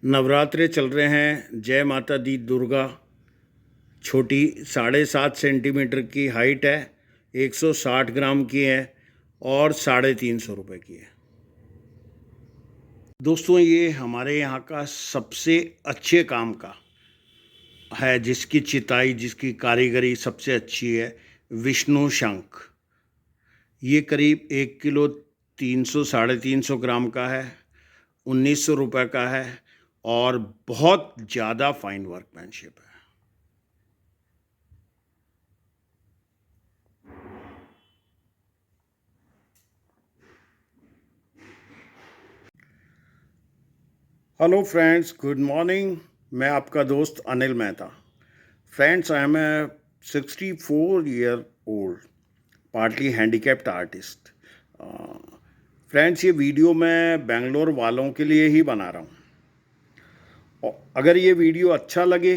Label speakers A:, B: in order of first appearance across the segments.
A: नवरात्रे चल रहे हैं। जय माता दी दुर्गा। छोटी 7.5 सेंटीमीटर की हाइट है, 160 ग्राम की है और 350 रुपये की है। दोस्तों, ये हमारे यहाँ का सबसे अच्छे काम का है, जिसकी चिताई, जिसकी कारीगरी सबसे अच्छी है। विष्णु शंख। ये करीब 1 किलो 300 साढ़े 300 ग्राम का है, 1900 रुपये का है और बहुत ज़्यादा फाइन वर्कमैनशिप है। Hello friends, good morning. मैं आपका दोस्त Anil Mehta. Friends, I am a 64 year old partly handicapped artist. Friends, ये वीडियो मैं बेंगलोर वालों के लिए ही बना रहा हूँ। अगर ये वीडियो अच्छा लगे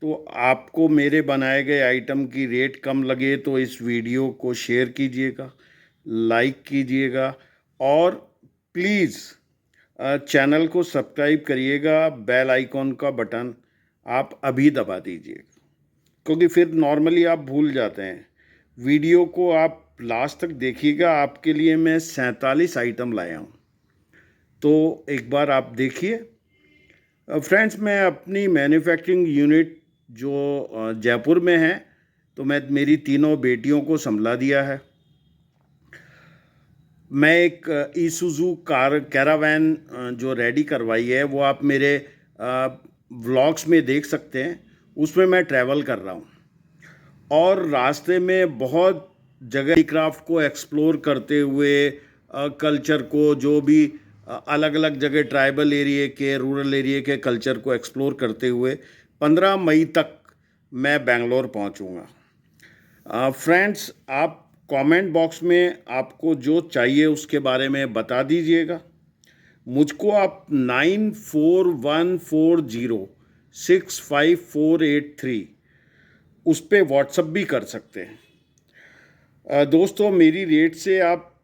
A: तो आपको मेरे बनाए गए आइटम की रेट कम लगे तो इस वीडियो को शेयर कीजिएगा, लाइक कीजिएगा और प्लीज़ चैनल को सब्सक्राइब करिएगा। बेल आइकॉन का बटन आप अभी दबा दीजिएगा, क्योंकि फिर नॉर्मली आप भूल जाते हैं। वीडियो को आप लास्ट तक देखिएगा। आपके लिए मैं 47 आइटम लाया हूँ, तो एक बार आप देखिए। फ्रेंड्स, मैं अपनी मैन्युफैक्चरिंग यूनिट जो जयपुर में है, तो मैं मेरी तीनों बेटियों को संभला दिया है। मैं एक ईसुज़ू कार कैरावैन जो रेडी करवाई है, वो आप मेरे व्लॉग्स में देख सकते हैं। उसमें मैं ट्रैवल कर रहा हूँ और रास्ते में बहुत जगह क्राफ्ट को एक्सप्लोर करते हुए, कल्चर को, जो भी अलग अलग जगह ट्राइबल एरिया के, रूरल एरिया के कल्चर को एक्सप्लोर करते हुए 15 मई तक मैं बेंगलोर पहुँचूँगा। फ्रेंड्स, आप कमेंट बॉक्स में आपको जो चाहिए उसके बारे में बता दीजिएगा। मुझको आप 9414065483 उस पर व्हाट्सअप भी कर सकते हैं। दोस्तों, मेरी रेट से आप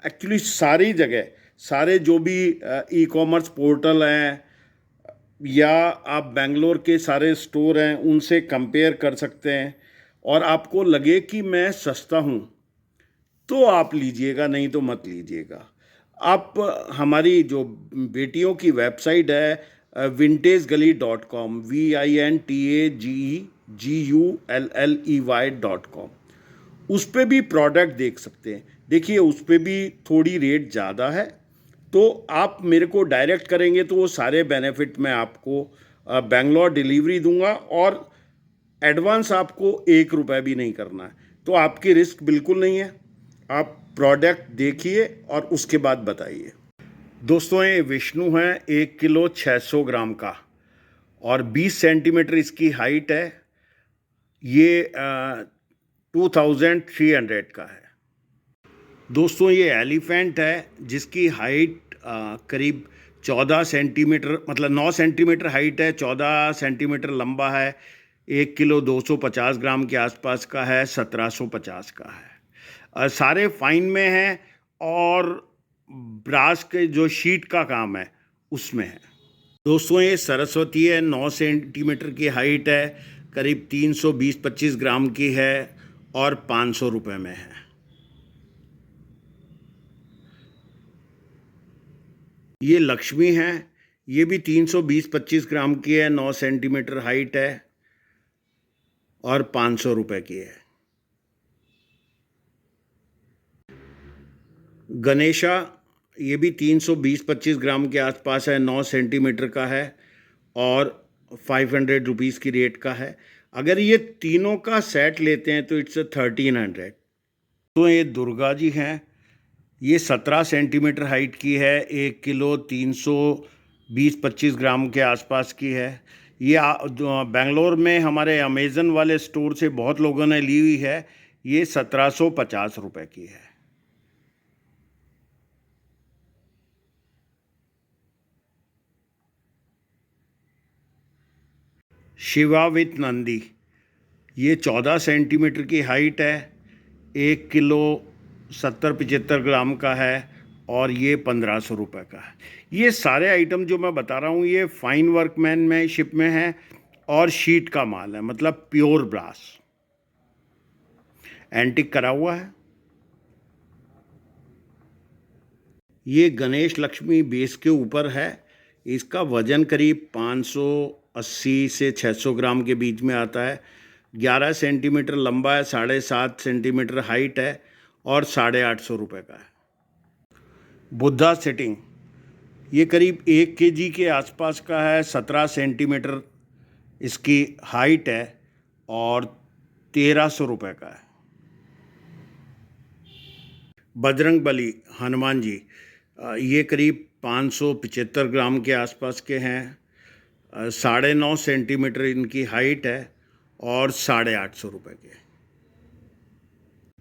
A: एक्चुअली सारी जगह, सारे जो भी ई कॉमर्स पोर्टल हैं या आप बेंगलोर के सारे स्टोर हैं, उनसे कंपेयर कर सकते हैं। और आपको लगे कि मैं सस्ता हूँ तो आप लीजिएगा, नहीं तो मत लीजिएगा। आप हमारी जो बेटियों की वेबसाइट है vintagegulley.com, vintagegulley.com, उस पे भी प्रोडक्ट देख सकते हैं। देखिए, उस पे भी थोड़ी रेट ज़्यादा है, तो आप मेरे को डायरेक्ट करेंगे तो वो सारे बेनिफिट मैं आपको बेंगलोर डिलीवरी दूंगा और एडवांस आपको 1 रुपये भी नहीं करना है, तो आपकी रिस्क बिल्कुल नहीं है। आप प्रोडक्ट देखिए और उसके बाद बताइए। दोस्तों, ये विष्णु है, 1 किलो 600 ग्राम का और 20 सेंटीमीटर इसकी हाइट है। ये 2300 का है। दोस्तों, ये एलिफेंट है, जिसकी हाइट करीब 14 सेंटीमीटर, मतलब 9 सेंटीमीटर हाइट है, 14 सेंटीमीटर लंबा है, 1 किलो 250 ग्राम के आसपास का है, 1750 का है। सारे फाइन में हैं और ब्रास के जो शीट का काम है उसमें है। दोस्तों, ये सरस्वती है, 9 सेंटीमीटर की हाइट है, करीब 320-25 ग्राम की है और 500 रुपये में है। ये लक्ष्मी है, ये भी 320-25 ग्राम की है, 9 सेंटीमीटर हाइट है और 500 रुपये की है। गणेशा, ये भी 320-25 ग्राम के आसपास है, 9 सेंटीमीटर का है और 500 रुपीज़ की रेट का है। अगर ये तीनों का सेट लेते हैं तो इट्स 1300। तो ये दुर्गा जी हैं, ये 17 सेंटीमीटर हाइट की है, 1 किलो 320-25 ग्राम के आसपास की है। ये बेंगलोर में हमारे अमेज़न वाले स्टोर से बहुत लोगों ने ली हुई है। ये 1750 रुपये की है। शिवा विथ नंदी, ये 14 सेंटीमीटर की हाइट है, 1 किलो 70-75 ग्राम का है और ये 1500 रुपये का है। ये सारे आइटम जो मैं बता रहा हूँ ये फाइन वर्कमैनशिप में है और शीट का माल है, मतलब प्योर ब्रास, एंटिक करा हुआ है। ये गणेश लक्ष्मी बेस के ऊपर है। इसका वज़न करीब 580 से 600 ग्राम के बीच में आता है। 11 सेंटीमीटर लंबा है, 7.5 सेंटीमीटर हाइट है और 850 रुपये का है। बुद्धा सेटिंग ये करीब 1 केजी के आसपास का है, 17 सेंटीमीटर इसकी हाइट है और 1300 रुपये का है। बजरंग बली हनुमान जी ये करीब 575 ग्राम के आसपास के हैं, 9.5 सेंटीमीटर इनकी हाइट है और 850 रुपये के।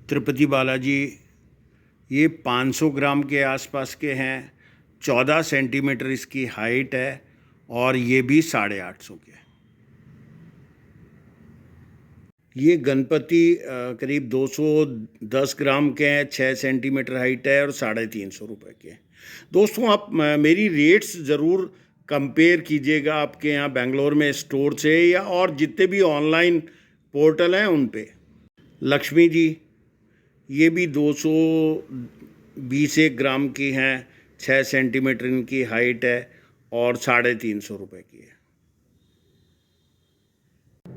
A: तिरुपति बालाजी ये 500 ग्राम के आसपास के हैं, 14 सेंटीमीटर इसकी हाइट है और ये भी 850 के। ये गणपति करीब 210 ग्राम के हैं, 6 सेंटीमीटर हाइट है और 350 रुपये के। दोस्तों आप मेरी रेट्स ज़रूर कंपेयर कीजिएगा आपके यहाँ बेंगलोर में स्टोर से या और जितने भी ऑनलाइन पोर्टल हैं उन पे। लक्ष्मी जी ये भी 220 ग्राम की हैं, 6 सेंटीमीटर इनकी हाइट है और 350 रुपये की है।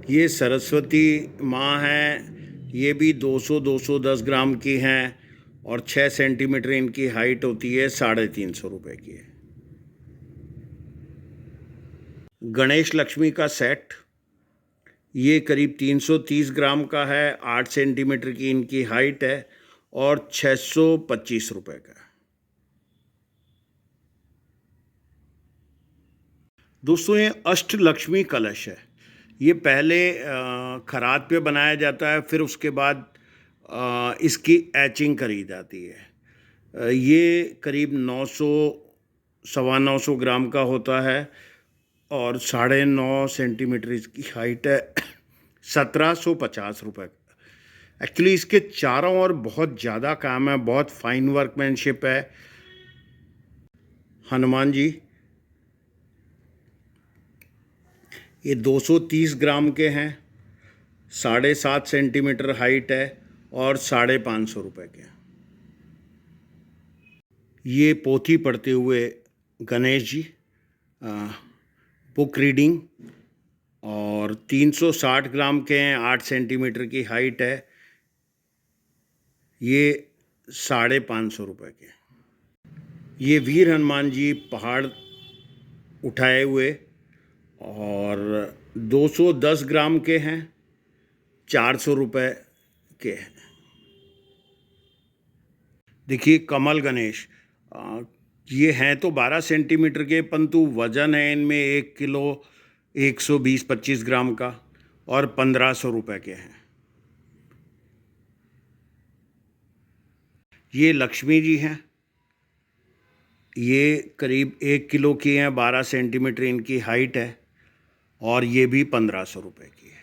A: ये सरस्वती माँ हैं, ये भी 210 ग्राम की हैं और 6 सेंटीमीटर इनकी हाइट होती है, 350 रुपये की है। गणेश लक्ष्मी का सेट ये करीब 330 ग्राम का है, 8 सेंटीमीटर की इनकी हाइट है और 625 रुपये का। दोस्तों ये अष्टलक्ष्मी कलश है। ये पहले खराद पे बनाया जाता है, फिर उसके बाद इसकी एचिंग करी जाती है। ये करीब 900 सवा 900 ग्राम का होता है और 9.5 सेंटीमीटर इसकी हाइट है, 1750 रुपये। एक्चुअली इसके चारों ओर बहुत ज़्यादा काम है, बहुत फाइन वर्कमैनशिप है। हनुमान जी ये 230 ग्राम के हैं, 7.5 सेंटीमीटर हाइट है और 550 रुपये के। ये पोथी पढ़ते हुए गणेश जी बुक रीडिंग और 360 ग्राम के हैं, 8 सेंटीमीटर की हाइट है, ये 550 रुपये के। ये वीर हनुमान जी पहाड़ उठाए हुए और 210 ग्राम के हैं, 400 रुपये के हैं। देखिए कमल गणेश ये हैं तो 12 सेंटीमीटर के, परंतु वज़न है इनमें 1 किलो 120-25 ग्राम का और 1500 रुपये के हैं। ये लक्ष्मी जी हैं, ये करीब 1 किलो की हैं, 12 सेंटीमीटर इनकी हाइट है और ये भी 1500 रुपये की है।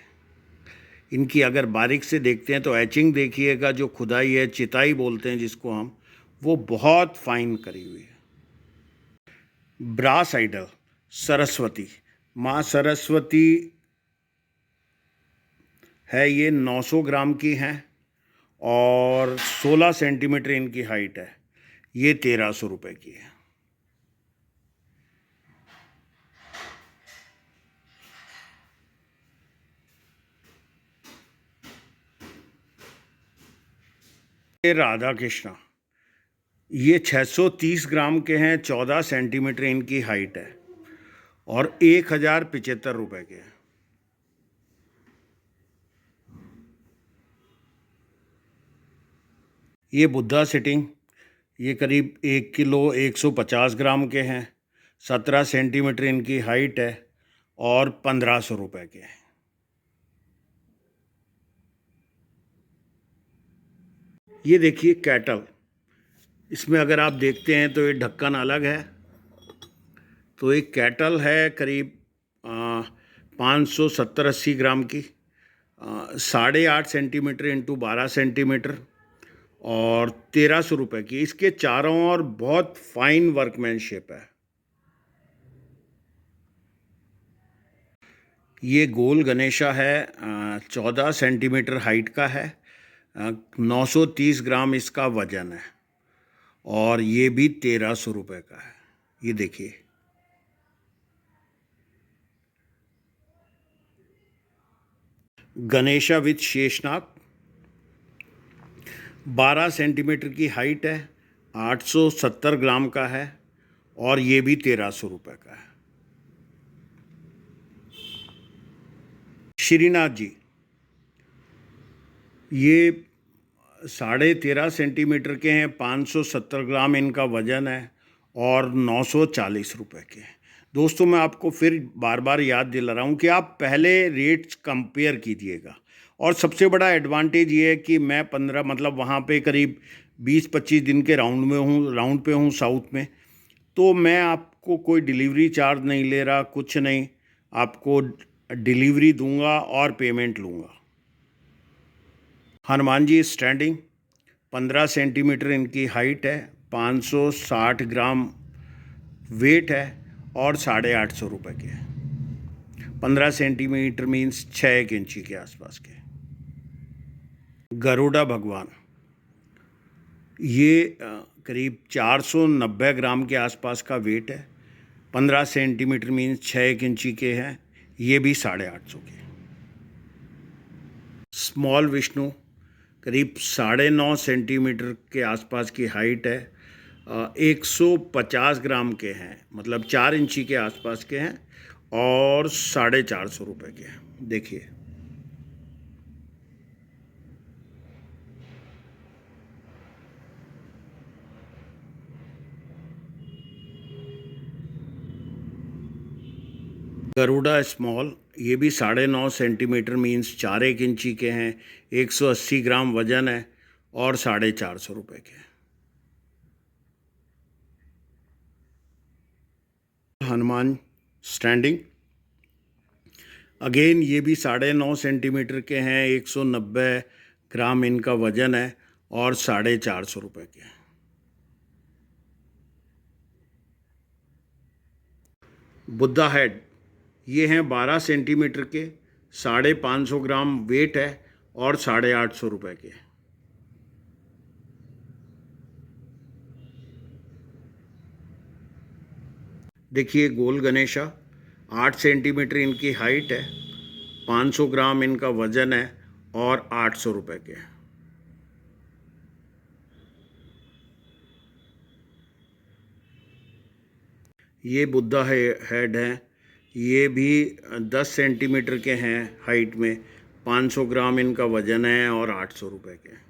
A: इनकी अगर बारीक से देखते हैं तो एचिंग देखिएगा, जो खुदाई है, चिताई बोलते हैं जिसको हम, वो बहुत फाइन करी हुई है। ब्रास आइडल सरस्वती माँ सरस्वती है, ये 900 ग्राम की हैं और 16 सेंटीमीटर इनकी हाइट है, ये 1300 रुपये की है। ये राधा कृष्णा ये 630 ग्राम के हैं, 14 सेंटीमीटर इनकी हाइट है और 1075 रुपये के हैं। ये बुद्धा सिटिंग ये करीब 1 किलो 150 ग्राम के हैं, 17 सेंटीमीटर इनकी हाइट है और 1500 रुपये के हैं। ये देखिए कैटल, इसमें अगर आप देखते हैं तो ये ढक्कन अलग है। तो एक कैटल है करीब 570-80 ग्राम की, 8.5 सेंटीमीटर इंटू 12 सेंटीमीटर और 1300 रुपये की। इसके चारों ओर बहुत फाइन वर्कमैनशिप है। ये गोल गणेशा है, 14 सेंटीमीटर हाइट का है, 930 ग्राम इसका वजन है, और ये भी 1300 रुपये का है। ये देखिए, गणेशा विथ शेषनाग, 12 सेंटीमीटर की हाइट है, 870 ग्राम का है, और ये भी 1300 रुपये का है। श्रीनाथ जी, ये 13.5 सेंटीमीटर के हैं, 570 ग्राम इनका वजन है, और 940 रुपये के हैं। दोस्तों, मैं आपको फिर बार बार याद दिला रहा हूँ कि आप पहले रेट्स कंपेयर कीजिएगा। और सबसे बड़ा एडवांटेज ये है कि मैं 15 मतलब वहाँ पे करीब 20-25 दिन के राउंड पे हूँ साउथ में, तो मैं आपको कोई डिलीवरी चार्ज नहीं ले रहा, कुछ नहीं, आपको डिलीवरी दूंगा और पेमेंट लूँगा। हनुमान जी स्टैंडिंग, 15 सेंटीमीटर इनकी हाइट है, 560 ग्राम वेट है, और 850 रुपये के हैं। 15 सेंटीमीटर मीन्स 6 इंची के आसपास के। गरुड़ा भगवान, ये करीब 490 ग्राम के आसपास का वेट है, 15 सेंटीमीटर मीन्स 6 इंची के हैं, ये भी 850 के। स्मॉल विष्णु, करीब 9.5 सेंटीमीटर के आसपास की हाइट है, 150 ग्राम के हैं, मतलब 4 इंची के आसपास के हैं, और 450 रुपये के हैं। देखिए, गरुड़ा स्मॉल, ये भी 9.5 सेंटीमीटर मीन्स 4 इंची के हैं, 180 ग्राम वजन है, और 450 रुपये के। हनुमान स्टैंडिंग, अगेन ये भी 9.5 सेंटीमीटर के हैं, 190 ग्राम इनका वजन है, और 450 रुपये के। बुद्धा हेड, ये हैं 12 सेंटीमीटर के, 550 ग्राम वेट है, और 850 रुपये के। देखिए, गोल गणेशा, 8 सेंटीमीटर इनकी हाइट है, 500 ग्राम इनका वजन है, और 800 रुपये के। ये बुद्धा हेड हैं, ये भी 10 सेंटीमीटर के हैं हाइट में, 500 ग्राम इनका वजन है, और 800 रुपये के।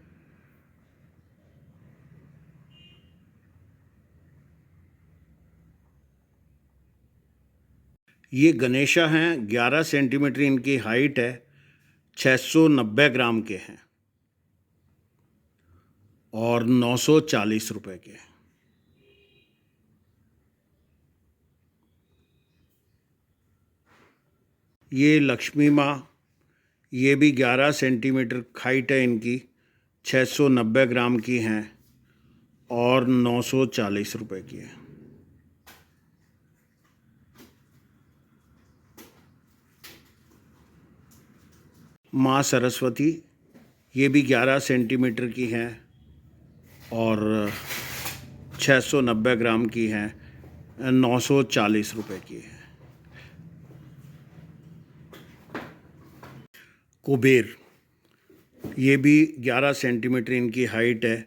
A: ये गणेशा हैं, 11 सेंटीमीटर इनकी हाइट है, 690 ग्राम के हैं, और 940 रुपये के। ये लक्ष्मी माँ, ये भी 11 सेंटीमीटर हाइट है इनकी, 690 ग्राम की हैं, और 940 रुपये की है। माँ सरस्वती, ये भी 11 सेंटीमीटर की हैं, और 690 ग्राम की हैं, 940 रुपये की है। कुबेर, ये भी 11 सेंटीमीटर इनकी हाइट है,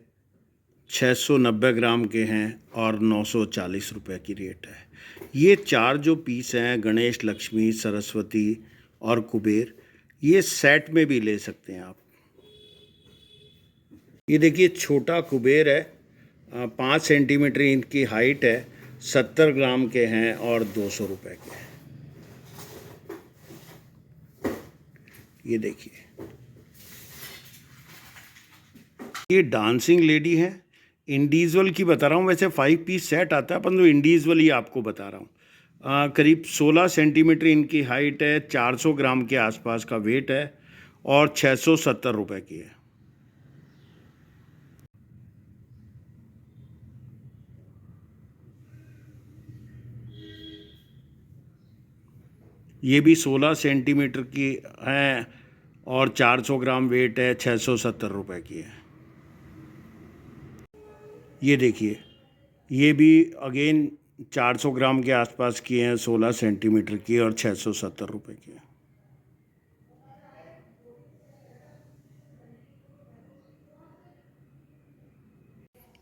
A: 690 ग्राम के हैं, और 940 रुपये की रेट है। ये 4 जो पीस हैं, गणेश, लक्ष्मी, सरस्वती और कुबेर, ये सेट में भी ले सकते हैं आप। ये देखिए, छोटा कुबेर है, 5 सेंटीमीटर इनकी हाइट है, 70 ग्राम के हैं, और 200 रुपये के हैं। ये देखिए, ये डांसिंग लेडी है, इंडिविजुअल की बता रहा हूँ, वैसे 5 पीस सेट आता है, परंतु इंडिविजुअल ही आपको बता रहा हूँ। करीब 16 सेंटीमीटर इनकी हाइट है, 400 ग्राम के आसपास का वेट है, और 670 रुपये की है। ये भी 16 सेंटीमीटर की है और 400 ग्राम वेट है, 670 रुपये की है। ये देखिए, ये भी अगेन 400 ग्राम के आसपास की हैं, 16 सेंटीमीटर की और 670 रुपये की है।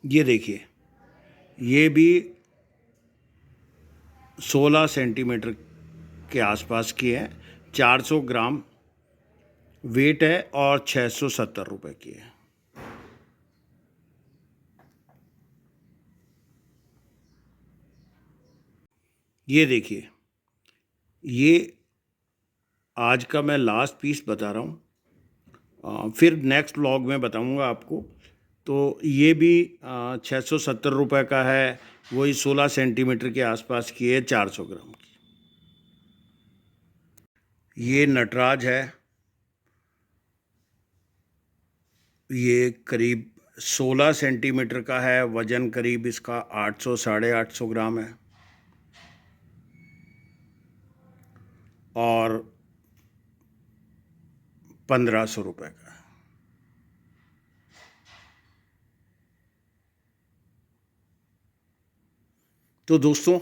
A: ये देखिए, ये भी 16 सेंटीमीटर के आसपास की है, 400 ग्राम वेट है और 670 रुपये की है। ये देखिए, ये आज का मैं लास्ट पीस बता रहा हूँ, फिर नेक्स्ट व्लॉग में बताऊँगा आपको। तो ये भी 670 रुपये का है, वही 16 सेंटीमीटर के आसपास की है, 400 ग्राम की। ये नटराज है, ये करीब 16 सेंटीमीटर का है, वज़न करीब इसका 800 850 ग्राम है और 1500 रुपये का है। तो दोस्तों,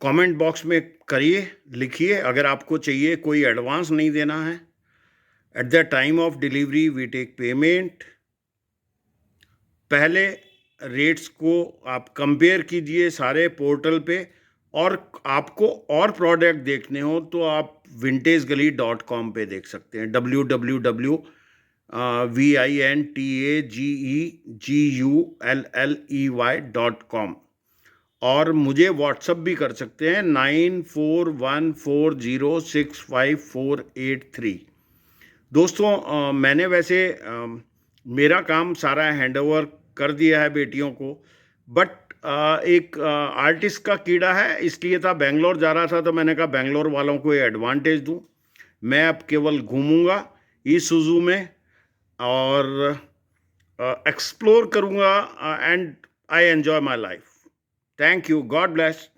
A: कमेंट बॉक्स में करिए, लिखिए अगर आपको चाहिए। कोई एडवांस नहीं देना है। At the time of delivery we take payment. पहले रेट्स को आप कंपेयर कीजिए सारे पोर्टल पे, और आपको और प्रोडक्ट देखने हो तो आप vintagegali.com पे देख सकते हैं, www.vintagegulley.com। और मुझे व्हाट्सअप भी कर सकते हैं 9414065483। दोस्तों, मैंने वैसे मेरा काम सारा हैंडओवर कर दिया है बेटियों को, बट एक आर्टिस्ट का कीड़ा है, इसलिए था बेंगलोर जा रहा था, तो मैंने कहा बेंगलोर वालों को ये एडवांटेज दूं। मैं अब केवल घूमूंगा ईसुजू में और एक्सप्लोर करूंगा, and I enjoy my life. Thank you, God bless.